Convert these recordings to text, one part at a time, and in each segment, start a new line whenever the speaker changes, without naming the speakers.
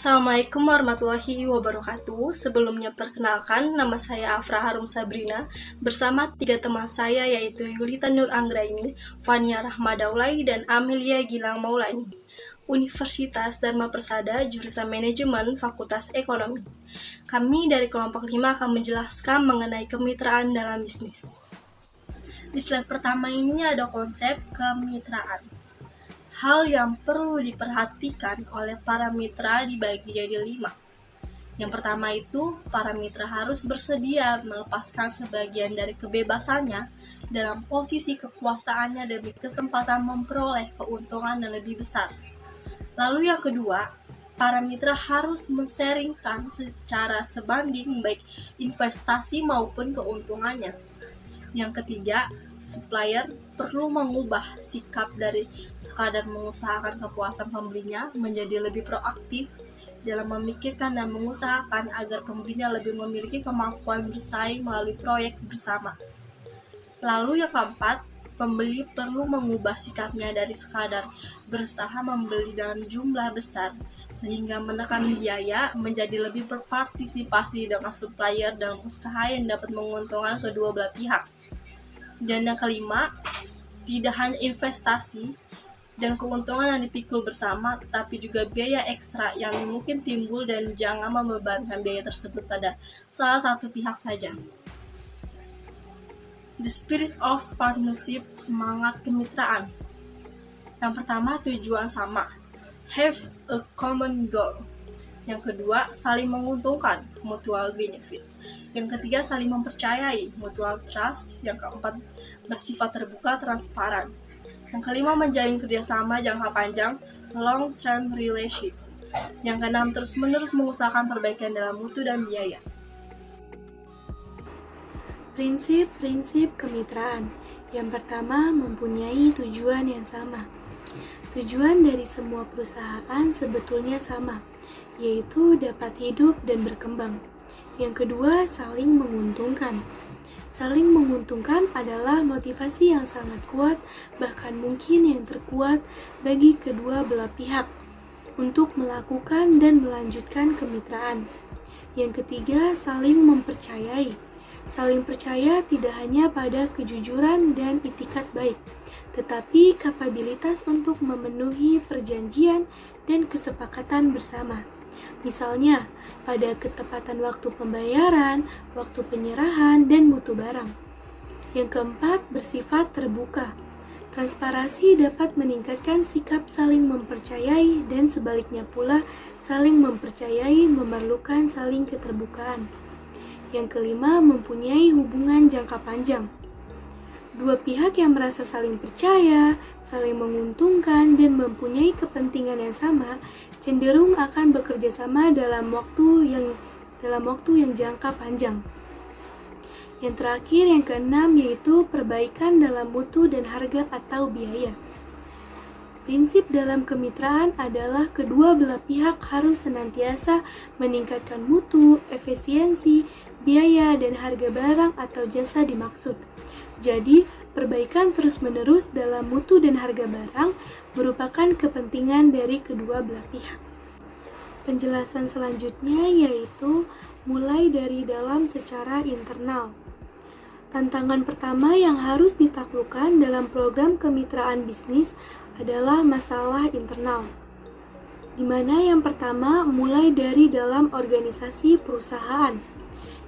Assalamualaikum warahmatullahi wabarakatuh. Sebelumnya perkenalkan, nama saya Afra Harum Sabrina bersama 3 teman saya yaitu Yulita Nur Anggraini, Fania Rahmadaulay, dan Amelia Gilang Maulani. Universitas Dharma Persada, jurusan Manajemen, Fakultas Ekonomi. Kami dari kelompok 5 akan menjelaskan mengenai kemitraan dalam bisnis. Di slide pertama ini ada konsep kemitraan. Hal yang perlu diperhatikan oleh para mitra dibagi jadi 5. Yang pertama itu, para mitra harus bersedia melepaskan sebagian dari kebebasannya dalam posisi kekuasaannya demi kesempatan memperoleh keuntungan yang lebih besar. Lalu yang kedua, para mitra harus men-sharingkan secara sebanding baik investasi maupun keuntungannya. Yang ketiga, supplier perlu mengubah sikap dari sekadar mengusahakan kepuasan pembelinya menjadi lebih proaktif dalam memikirkan dan mengusahakan agar pembelinya lebih memiliki kemampuan bersaing melalui proyek bersama. Lalu yang keempat, pembeli perlu mengubah sikapnya dari sekadar berusaha membeli dalam jumlah besar sehingga menekan biaya menjadi lebih berpartisipasi dengan supplier dalam usaha yang dapat menguntungkan kedua belah pihak. Dan yang kelima, tidak hanya investasi dan keuntungan yang dipikul bersama, tetapi juga biaya ekstra yang mungkin timbul dan jangan membebankan biaya tersebut pada salah satu pihak saja. The spirit of partnership, semangat kemitraan. Yang pertama, tujuan sama, have a common goal. Yang kedua, saling menguntungkan, mutual benefit. Yang ketiga, saling mempercayai, mutual trust. Yang keempat, bersifat terbuka, transparan. Yang kelima, menjalin kerjasama jangka panjang, long term relationship. Yang keenam, terus-menerus mengusahakan perbaikan dalam mutu dan biaya.
Prinsip-prinsip kemitraan. Yang pertama, mempunyai tujuan yang sama. Tujuan dari semua perusahaan sebetulnya sama, yaitu dapat hidup dan berkembang. Yang kedua, saling menguntungkan. Saling menguntungkan adalah motivasi yang sangat kuat, bahkan mungkin yang terkuat bagi kedua belah pihak untuk melakukan dan melanjutkan kemitraan. Yang ketiga, saling mempercayai. Saling percaya tidak hanya pada kejujuran dan itikat baik, tetapi kapabilitas untuk memenuhi perjanjian dan kesepakatan bersama. Misalnya, pada ketepatan waktu pembayaran, waktu penyerahan, dan mutu barang. Yang keempat, bersifat terbuka. Transparansi dapat meningkatkan sikap saling mempercayai dan sebaliknya pula, saling mempercayai memerlukan saling keterbukaan. Yang kelima, mempunyai hubungan jangka panjang. Dua pihak yang merasa saling percaya, saling menguntungkan, dan mempunyai kepentingan yang sama, cenderung akan bekerja sama dalam waktu yang jangka panjang. Yang terakhir, yang keenam, yaitu perbaikan dalam mutu dan harga atau biaya. Prinsip dalam kemitraan adalah kedua belah pihak harus senantiasa meningkatkan mutu, efisiensi, biaya, dan harga barang atau jasa dimaksud. Jadi, perbaikan terus-menerus dalam mutu dan harga barang merupakan kepentingan dari kedua belah pihak. Penjelasan selanjutnya yaitu mulai dari dalam secara internal. Tantangan pertama yang harus ditaklukkan dalam program kemitraan bisnis adalah masalah internal, di mana yang pertama mulai dari dalam organisasi perusahaan,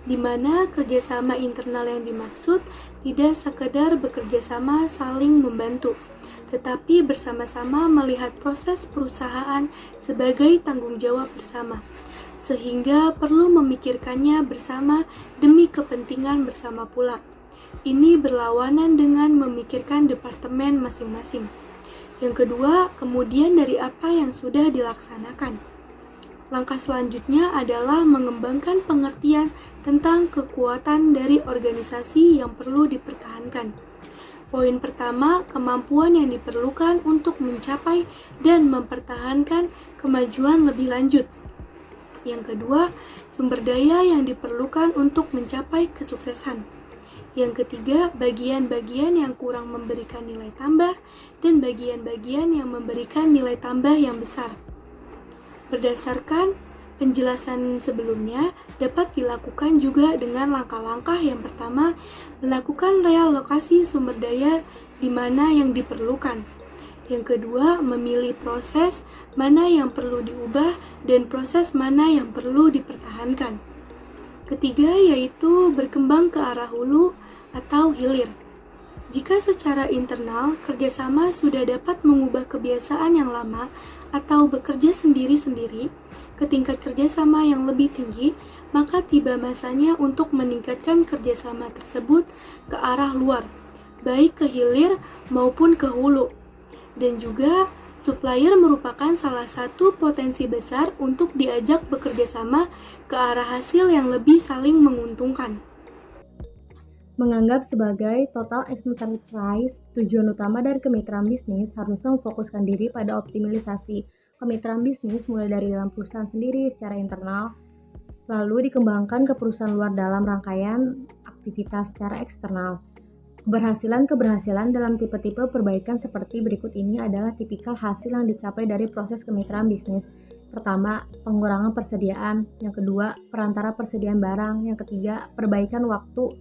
di mana kerjasama internal yang dimaksud tidak sekedar bekerjasama saling membantu, tetapi bersama-sama melihat proses perusahaan sebagai tanggung jawab bersama, sehingga perlu memikirkannya bersama demi kepentingan bersama pula. Ini berlawanan dengan memikirkan departemen masing-masing. Yang kedua, kemudian dari apa yang sudah dilaksanakan. Langkah selanjutnya adalah mengembangkan pengertian tentang kekuatan dari organisasi yang perlu dipertahankan. Poin pertama, kemampuan yang diperlukan untuk mencapai dan mempertahankan kemajuan lebih lanjut. Yang kedua, sumber daya yang diperlukan untuk mencapai kesuksesan. Yang ketiga, bagian-bagian yang kurang memberikan nilai tambah dan bagian-bagian yang memberikan nilai tambah yang besar. Berdasarkan Penjelasan sebelumnya dapat dilakukan juga dengan langkah-langkah. Yang pertama, melakukan realokasi sumber daya di mana yang diperlukan. Yang kedua, memilih proses mana yang perlu diubah dan proses mana yang perlu dipertahankan. Ketiga, yaitu berkembang ke arah hulu atau hilir. Jika secara internal kerjasama sudah dapat mengubah kebiasaan yang lama atau bekerja sendiri-sendiri ke tingkat kerjasama yang lebih tinggi, maka tiba masanya untuk meningkatkan kerjasama tersebut ke arah luar, baik ke hilir maupun ke hulu. Dan juga supplier merupakan salah satu potensi besar untuk diajak bekerja sama ke arah hasil yang lebih saling menguntungkan.
Menganggap sebagai total enterprise, tujuan utama dari kemitraan bisnis harusnya memfokuskan diri pada optimalisasi kemitraan bisnis mulai dari dalam perusahaan sendiri secara internal, lalu dikembangkan ke perusahaan luar dalam rangkaian aktivitas secara eksternal. Keberhasilan dalam tipe-tipe perbaikan seperti berikut ini adalah tipikal hasil yang dicapai dari proses kemitraan bisnis. Pertama, pengurangan persediaan. Yang kedua, perantara persediaan barang. Yang ketiga, perbaikan waktu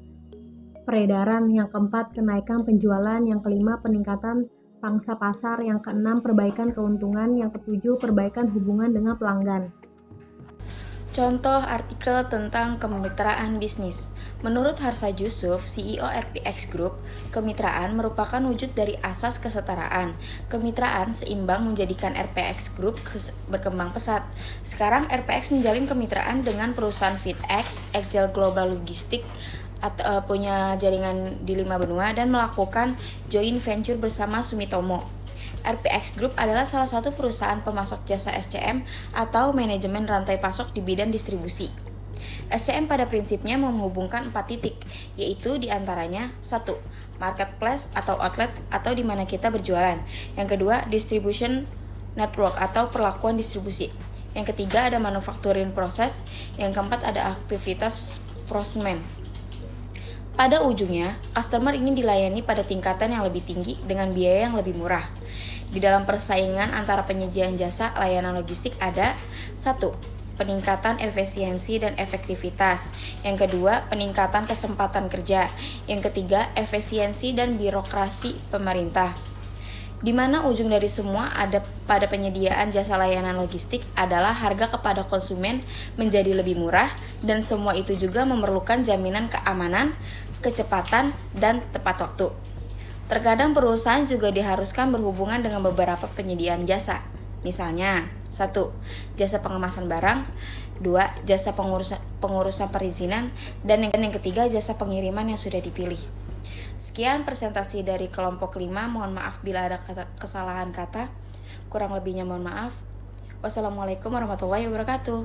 peredaran. Yang keempat, kenaikan penjualan. Yang kelima, peningkatan pangsa pasar. Yang keenam, perbaikan keuntungan. Yang ketujuh, perbaikan hubungan dengan pelanggan.
Contoh artikel tentang kemitraan bisnis. Menurut Harsa Jusuf, CEO RPX Group, kemitraan merupakan wujud dari asas kesetaraan. Kemitraan seimbang menjadikan RPX Group berkembang pesat. Sekarang RPX menjalin kemitraan dengan perusahaan FeedX, Agile Global Logistics, punya jaringan di 5 benua dan melakukan joint venture bersama Sumitomo. RPX Group adalah salah satu perusahaan pemasok jasa SCM atau manajemen rantai pasok di bidang distribusi. SCM pada prinsipnya menghubungkan 4 titik, yaitu diantaranya 1. Marketplace atau outlet atau di mana kita berjualan. Yang kedua, distribution network atau perlakuan distribusi. Yang ketiga, ada manufacturing proses. Yang keempat, ada aktivitas prosesmen. Pada ujungnya, customer ingin dilayani pada tingkatan yang lebih tinggi dengan biaya yang lebih murah. Di dalam persaingan antara penyediaan jasa layanan logistik ada 1. Peningkatan efisiensi dan efektivitas. Yang kedua, peningkatan kesempatan kerja. Yang ketiga, efisiensi dan birokrasi pemerintah. Di mana ujung dari semua ada pada penyediaan jasa layanan logistik adalah harga kepada konsumen menjadi lebih murah, dan semua itu juga memerlukan jaminan keamanan, kecepatan, dan tepat waktu. Terkadang perusahaan juga diharuskan berhubungan dengan beberapa penyediaan jasa. Misalnya, 1. Jasa pengemasan barang, 2. Jasa pengurusan perizinan, dan yang ketiga jasa pengiriman yang sudah dipilih. Sekian presentasi dari kelompok 5. Mohon maaf bila ada kesalahan kata. Kurang lebihnya mohon maaf. Wassalamualaikum warahmatullahi wabarakatuh.